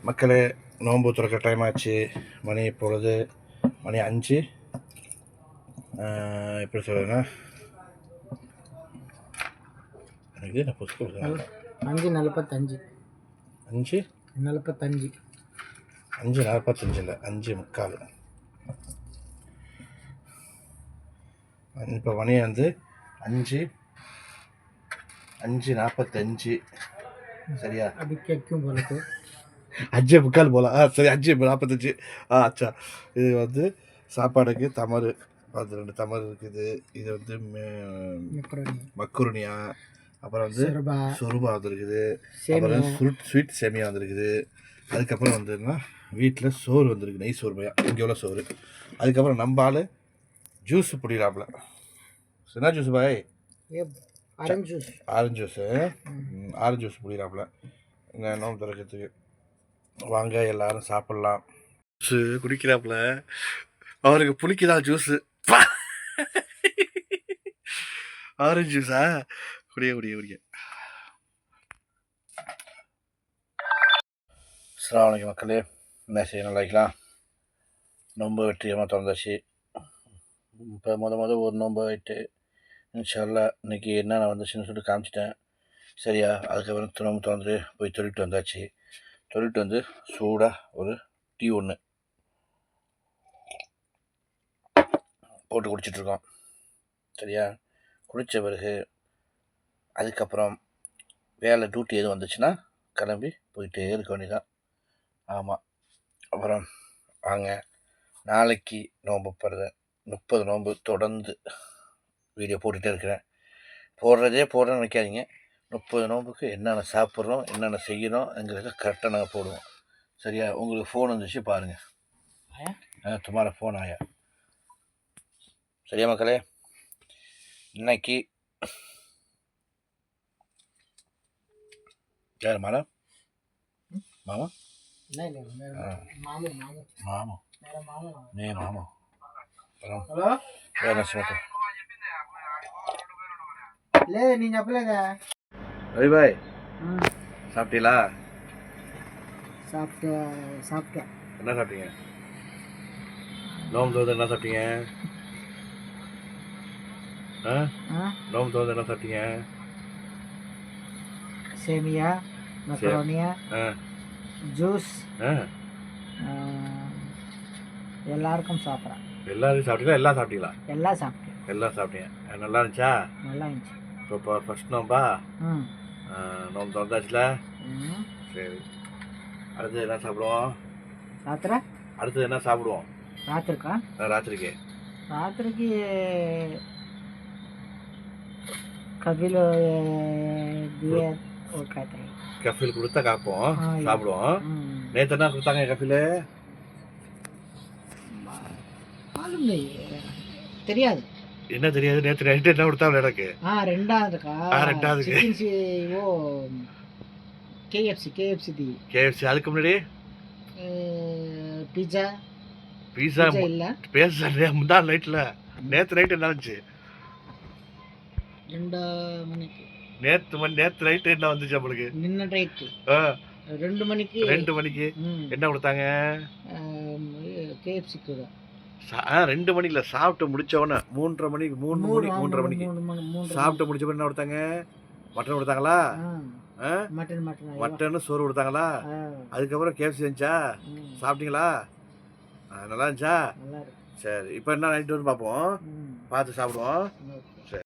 மக்களே, நோன்பு துறக்க டைம் ஆச்சு. மணி இப்பொழுது மணி 5. எப்படி சொல்கிறேன்னா, எனக்கு நான் புதுசு 5:45 5:45 இல்லை, 5:45. இப்போ மணி வந்து 5:45. சரியா? அது கேட்கும் போல 5:45 போல. சரி, 5:45. அச்சா. இது வந்து சாப்பாடுக்கு தமறு 2 தமறு இருக்குது. இது வந்து மக்குருனியா, அப்புறம் வந்து சொருபா வந்துருக்குது, அப்புறம் ஸ்வீட் சேமியா வந்துருக்குது. அதுக்கப்புறம் வந்துன்னா வீட்டில் சோறு வந்துருக்கு, நெய் சோறு, இங்கே உள்ள சோறு. அதுக்கப்புறம் நம்ம ஆள் ஜூஸ் பிடிக்கிறாப்புல. என்ன juice bhai? Orange juice. Orange juice பிடிக்கிறாப்புல நோம்பு திறக்கிறதுக்கு. வாங்க எல்லாரும் சாப்பிட்லாம். ஜூஸு குடிக்கிறாப்புல. அவருக்கு பிடிக்குதா ஜூஸு? ஆரஞ்சு ஜூஸா? குடிய. அஸ்ஸலாமு அலைக்கும் மக்களே, என்ன செய்யணும் லைக்கலாம். நோன்பு வெற்றிகரமாக திறந்தாச்சு. இப்போ மொதல் ஒரு நோன்பு ஆகிட்டு இன்ஷா அல்லாஹ் இன்னைக்கு என்னென்ன வந்துச்சுன்னு சொல்லிட்டு காமிச்சிட்டேன். சரியா? அதுக்கப்புறம் நோன்பு திறந்துட்டு போய் தொழிட்டு வந்தாச்சு. தொழிட்டு வந்து சூடாக ஒரு டீ ஒன்று போட்டு குடிச்சிட்ருக்கோம். சரியா? குடித்த பிறகு அதுக்கப்புறம் வேலை டியூட்டி எதுவும் வந்துச்சுன்னா கிளம்பி போயிட்டே இருக்க வேண்டியதான். ஆமாம். அப்புறம் வாங்க, நாளைக்கு நோன்பு போடுறேன். 30 நோன்பு தொடர்ந்து வீடியோ போட்டுகிட்டே இருக்கிறேன். போடுறேன்னு நினைக்காதீங்க. 30 நோன்புக்கு என்னென்ன சாப்பிட்றோம், என்னென்ன செய்யணும்ங்கிறத கரெக்டாக நாங்கள் போடுவோம். சரியா? உங்களுக்கு ஃபோன் வந்துச்சு பாருங்கள். துமாரா ஃபோன் ஆயா. சரியா மக்களே? இன்னைக்கு யார் மாமா? நீ చెప్పలేదా? ரவி பாய், சாப்பிட்டீங்களா? சாப்பிட்டேன். என்ன சாப்பிட்டீங்க? நோம்பு தோது என்ன சாப்பிட்டீங்க? நோம்பு தோது என்ன சாப்பிட்டீங்க? சேமியா, மக்ரோனியா, ஜூஸ். எல்லாருக்கும் சாப்பிட்றேன். எல்லாரும் சாப்பிட்டீங்களா? எல்லாம் சாப்பிட்டீங்களா? எல்லாம் சாப்பிட்டீங்க. நல்லா இருந்துச்சா? நல்லா இருந்துச்சு. இப்போ ஃபர்ஸ்ட் நோம்பா? நோம்பு திறந்தாச்சுல? சரி. அடுத்தது என்ன சாப்பிடுவோம்? அடுத்தது என்ன சாப்பிடுவோம்? ராத்திரிக்கு கபில் கஃபில் கொடுத்தா காப்போம், சாப்பிடுவோம். நேற்று என்ன கொடுத்தாங்க கஃபில்? தெரியாது. என்ன தெரியாது? நேற்று நைட்டு என்ன கொடுத்தாங்க எனக்கு? ரெண்டாவது KFC. அதுக்கு முன்னாடி பீஸா இல்ல. பேச முந்தா நைட்ல. நேற்று நைட்டு என்ன இருந்துச்சு? 2 மணிக்கு. நேற்று நைட்டு என்ன வந்துச்சு உங்களுக்கு? நின்ன நைட்டு 2 மணிக்கு என்ன கொடுத்தாங்க? KFC கூட 2 மணிக்கு சாப்பிட்டு முடிச்சவொடனே 3:30 மணிக்கு சாப்பிட்டு முடிச்ச என்ன கொடுத்தாங்க? மட்டன் கொடுத்தாங்களா? மட்டன் சோறு கொடுத்தாங்களா? அதுக்கப்புறம் KFC இருந்துச்சா? சாப்பிட்டீங்களா? நல்லா இருந்துச்சா? சரி. இப்போ என்ன நைட்டு வந்து பார்ப்போம், பார்த்து சாப்பிடுவோம்.